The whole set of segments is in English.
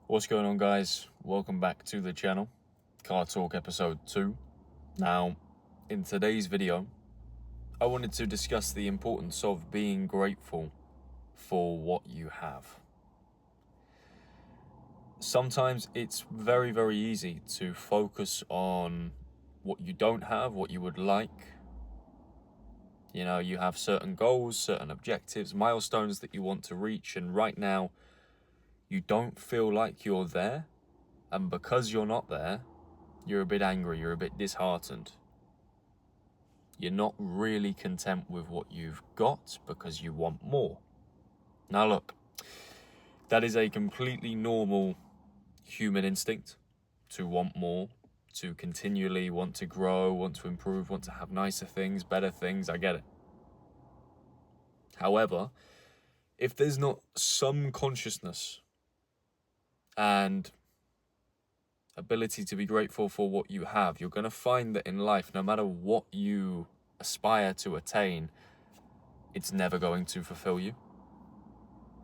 What's going on, guys? Welcome back to the channel. Car Talk episode 2. Now, in today's video, I wanted to discuss the importance of being grateful for what you have. Sometimes it's very, very easy to focus on what you don't have, what you would like. You have certain goals, certain objectives, milestones that you want to reach, and right now, you don't feel like you're there. And because you're not there, you're a bit angry, you're a bit disheartened. You're not really content with what you've got because you want more. Now look, that is a completely normal human instinct to want more, to continually want to grow, want to improve, want to have nicer things, better things. I get it. However, if there's not some consciousness and ability to be grateful for what you have, you're going to find that in life, no matter what you aspire to attain, it's never going to fulfill you.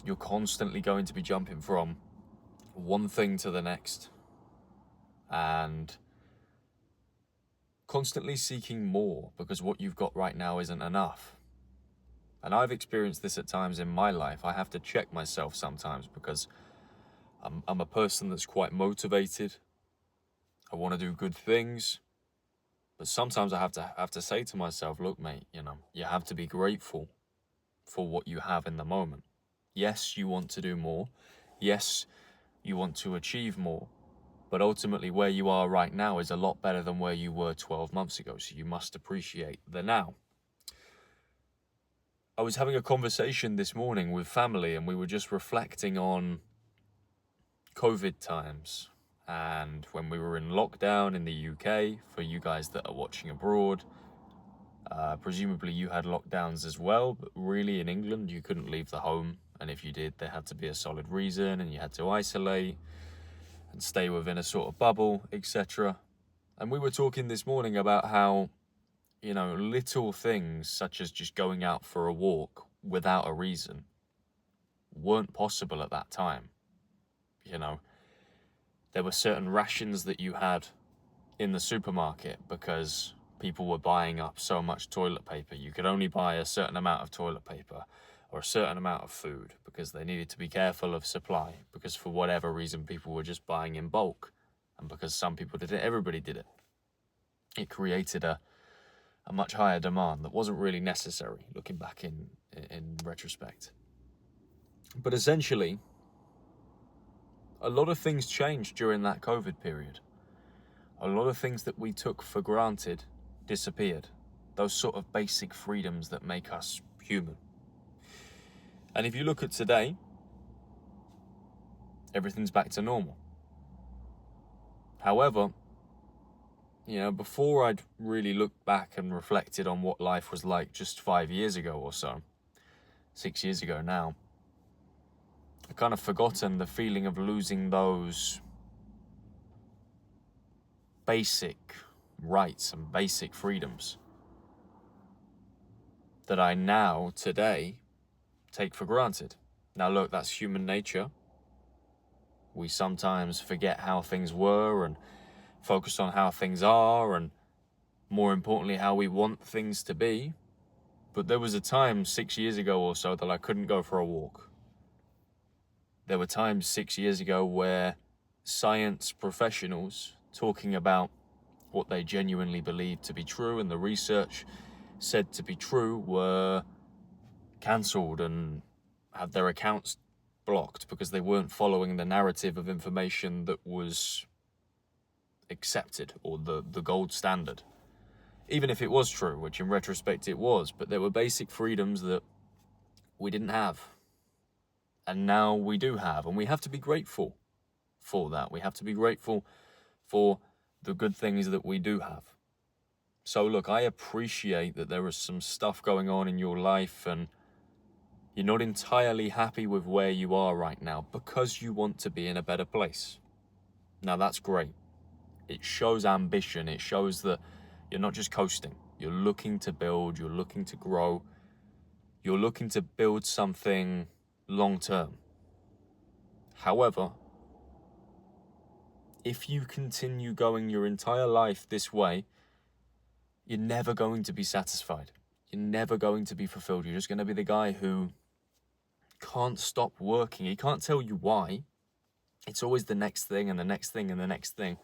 You're constantly going to be jumping from one thing to the next and constantly seeking more because what you've got right now isn't enough. And I've experienced this at times in my life. I have to check myself sometimes because I'm a person that's quite motivated. I want to do good things. But sometimes I have to say to myself, look, mate, you have to be grateful for what you have in the moment. Yes, you want to do more. Yes, you want to achieve more. But ultimately, where you are right now is a lot better than where you were 12 months ago. So you must appreciate the now. I was having a conversation this morning with family, and we were just reflecting on COVID times and when we were in lockdown in the UK. For you guys that are watching abroad, presumably you had lockdowns as well, but really in England you couldn't leave the home, and if you did, there had to be a solid reason and you had to isolate and stay within a sort of bubble, etc. And we were talking this morning about how little things such as just going out for a walk without a reason weren't possible at that time. There were certain rations that you had in the supermarket because people were buying up so much toilet paper. You could only buy a certain amount of toilet paper or a certain amount of food because they needed to be careful of supply, because for whatever reason people were just buying in bulk, and because some people did it, everybody did it. It created a much higher demand that wasn't really necessary, looking back in retrospect. But essentially, a lot of things changed during that COVID period. A lot of things that we took for granted disappeared. Those sort of basic freedoms that make us human. And if you look at today, everything's back to normal. However, before I'd really looked back and reflected on what life was like just 5 years ago or so, 6 years ago now, I kind of forgotten the feeling of losing those basic rights and basic freedoms that I now, today, take for granted. Now look, that's human nature. We sometimes forget how things were and focus on how things are, and more importantly, how we want things to be. But there was a time 6 years ago or so that I couldn't go for a walk. There were times 6 years ago where science professionals talking about what they genuinely believed to be true and the research said to be true were cancelled and had their accounts blocked because they weren't following the narrative of information that was accepted, or the gold standard. Even if it was true, which in retrospect it was, but there were basic freedoms that we didn't have. And now we do have, and we have to be grateful for that. We have to be grateful for the good things that we do have. So look, I appreciate that there is some stuff going on in your life and you're not entirely happy with where you are right now because you want to be in a better place. Now that's great. It shows ambition. It shows that you're not just coasting. You're looking to build, you're looking to grow, you're looking to build something long term. However, if you continue going your entire life this way, you're never going to be satisfied. You're never going to be fulfilled. You're just going to be the guy who can't stop working. He can't tell you why. It's always the next thing and the next thing and the next thing.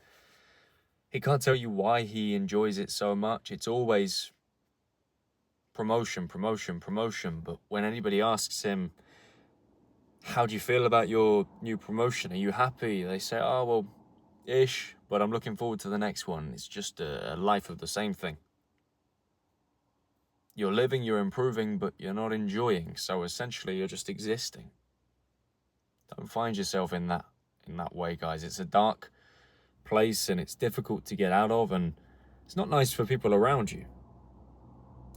He can't tell you why he enjoys it so much. It's always promotion, promotion, promotion. But when anybody asks him, how do you feel about your new promotion? Are you happy? They say, oh, well, ish, but I'm looking forward to the next one. It's just a life of the same thing. You're living, you're improving, but you're not enjoying. So essentially, you're just existing. Don't find yourself in that way, guys. It's a dark place and it's difficult to get out of, and it's not nice for people around you.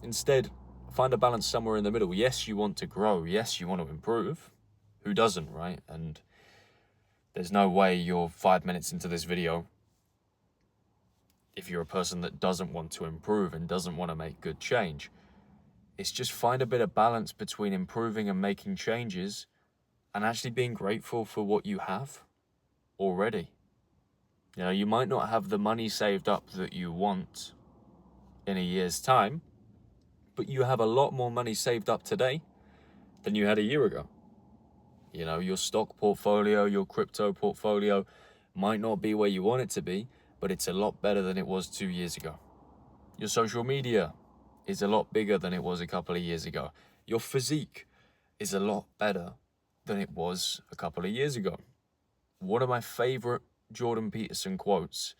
Instead, find a balance somewhere in the middle. Yes, you want to grow. Yes, you want to improve. Who doesn't, right? And there's no way you're 5 minutes into this video if you're a person that doesn't want to improve and doesn't want to make good change. It's just find a bit of balance between improving and making changes and actually being grateful for what you have already. You know, you might not have the money saved up that you want in a year's time, but you have a lot more money saved up today than you had a year ago. You know, your stock portfolio, your crypto portfolio might not be where you want it to be, but it's a lot better than it was 2 years ago. Your social media is a lot bigger than it was a couple of years ago. Your physique is a lot better than it was a couple of years ago. One of my favorite Jordan Peterson quotes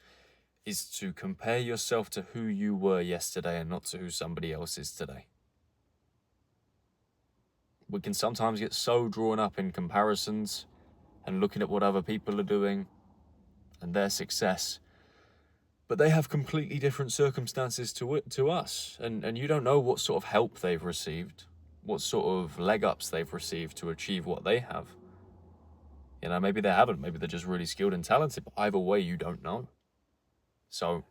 is to compare yourself to who you were yesterday and not to who somebody else is today. We can sometimes get so drawn up in comparisons and looking at what other people are doing and their success, but they have completely different circumstances to us, and you don't know what sort of help they've received, what sort of leg ups they've received to achieve what they have. You know, maybe they haven't, maybe they're just really skilled and talented, but either way, you don't know. So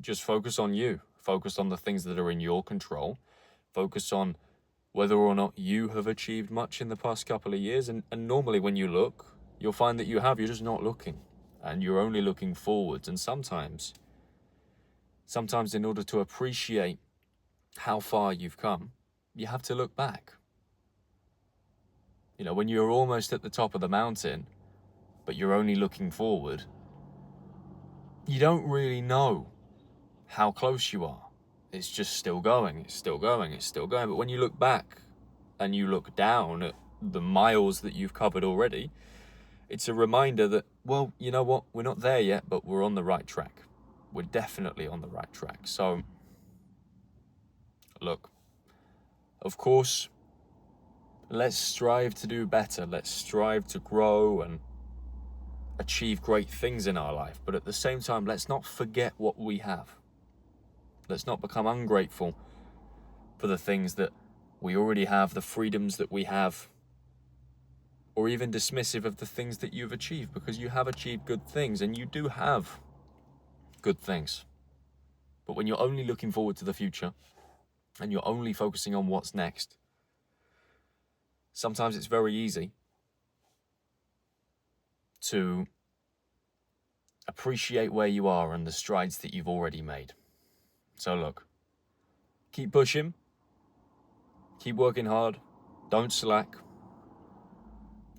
just focus on you, focus on the things that are in your control, focus on whether or not you have achieved much in the past couple of years, and normally when you look, you'll find that you have, you're just not looking, and you're only looking forwards, and sometimes in order to appreciate how far you've come, you have to look back. You know, when you're almost at the top of the mountain, but you're only looking forward, you don't really know how close you are. It's just still going, it's still going, it's still going. But when you look back and you look down at the miles that you've covered already, it's a reminder that, well, you know what? We're not there yet, but we're on the right track. We're definitely on the right track. So, look, of course, let's strive to do better. Let's strive to grow and achieve great things in our life. But at the same time, let's not forget what we have. Let's not become ungrateful for the things that we already have, the freedoms that we have, or even dismissive of the things that you've achieved, because you have achieved good things and you do have good things. But when you're only looking forward to the future and you're only focusing on what's next, sometimes it's very easy to appreciate where you are and the strides that you've already made. So look, keep pushing, keep working hard, don't slack,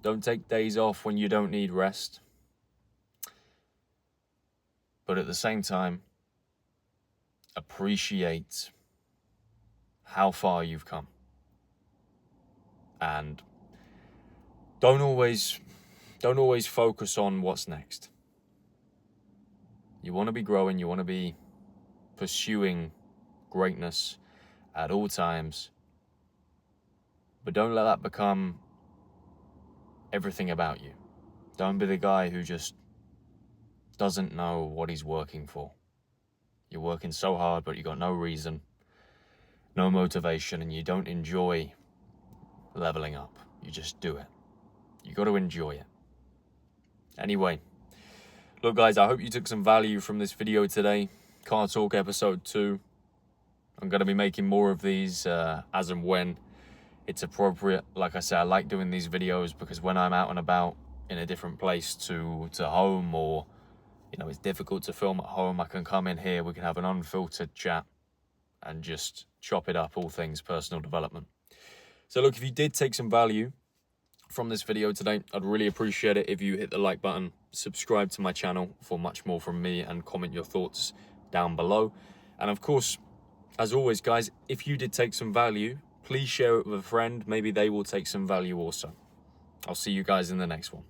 don't take days off when you don't need rest. But at the same time, appreciate how far you've come. And don't always focus on what's next. You want to be growing, you want to be pursuing greatness at all times, but don't let that become everything about you. Don't be the guy who just doesn't know what he's working for. You're working so hard, but you got no reason, no motivation, and you don't enjoy leveling up. You just do it. You got to enjoy it. Anyway, look guys, I hope you took some value from this video today. Car Talk episode 2. I'm going to be making more of these as and when it's appropriate. Like I said, I like doing these videos because when I'm out and about in a different place to home or You know, it's difficult to film at home. I can come in here, we can have an unfiltered chat and just chop it up, all things personal development. So look, if you did take some value from this video today, I'd really appreciate it if you hit the like button, subscribe to my channel for much more from me, and comment your thoughts down below. And of course, as always, guys, if you did take some value, please share it with a friend. Maybe they will take some value also. I'll see you guys in the next one.